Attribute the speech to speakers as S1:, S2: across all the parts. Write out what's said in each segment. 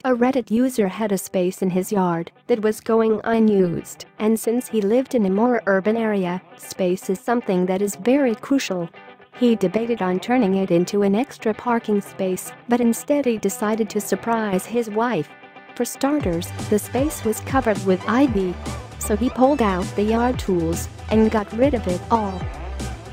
S1: A Reddit user had a space in his yard that was going unused, and since he lived in a more urban area, space is something that is very crucial. He debated on turning it into an extra parking space, but instead he decided to surprise his wife. For starters, the space was covered with ivy, so he pulled out the yard tools and got rid of it all.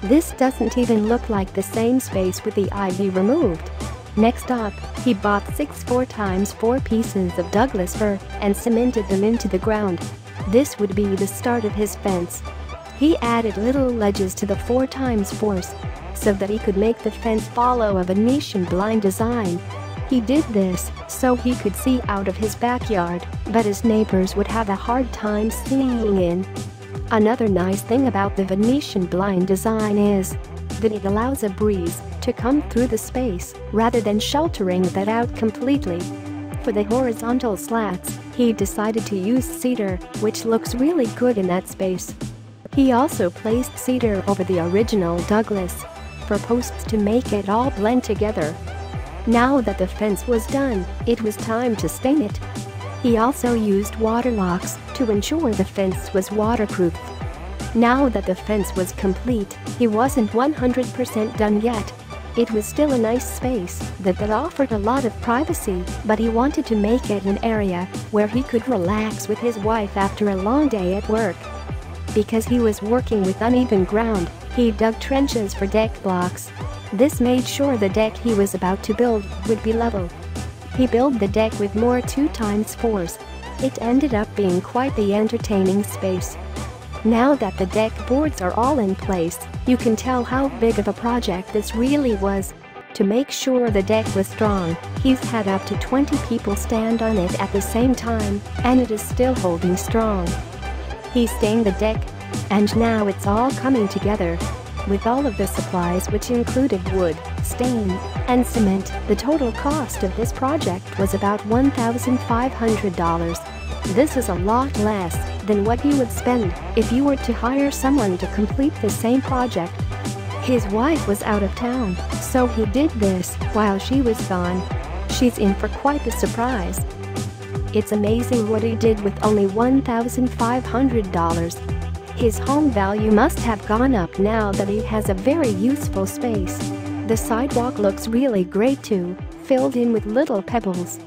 S1: This doesn't even look like the same space with the ivy removed. Next up, he bought 6 4x4 pieces of Douglas fir and cemented them into the ground. This would be the start of his fence. He added little ledges to the 4x4s so that he could make the fence follow a Venetian blind design. He did this so he could see out of his backyard, but his neighbors would have a hard time seeing in. Another nice thing about the Venetian blind design is that it allows a breeze to come through the space rather than sheltering that out completely. For the horizontal slats, he decided to use cedar, which looks really good in that space. He also placed cedar over the original Douglas for posts to make it all blend together. Now that the fence was done, it was time to stain it. He also used water locks to ensure the fence was waterproof. Now that the fence was complete, he wasn't 100% done yet. It was still a nice space that offered a lot of privacy, but he wanted to make it an area where he could relax with his wife after a long day at work. Because he was working with uneven ground, he dug trenches for deck blocks. This made sure the deck he was about to build would be level. He built the deck with more 2x4s. It ended up being quite the entertaining space. Now that the deck boards are all in place, you can tell how big of a project this really was. To make sure the deck was strong, he's had up to 20 people stand on it at the same time, and it is still holding strong. He stained the deck, and now it's all coming together. With all of the supplies, which included wood, stain, and cement, the total cost of this project was about $1,500. This is a lot less than what you would spend if you were to hire someone to complete the same project. His wife was out of town, so he did this while she was gone. She's in for quite the surprise. It's amazing what he did with only $1,500. His home value must have gone up now that he has a very useful space. The sidewalk looks really great too, filled in with little pebbles.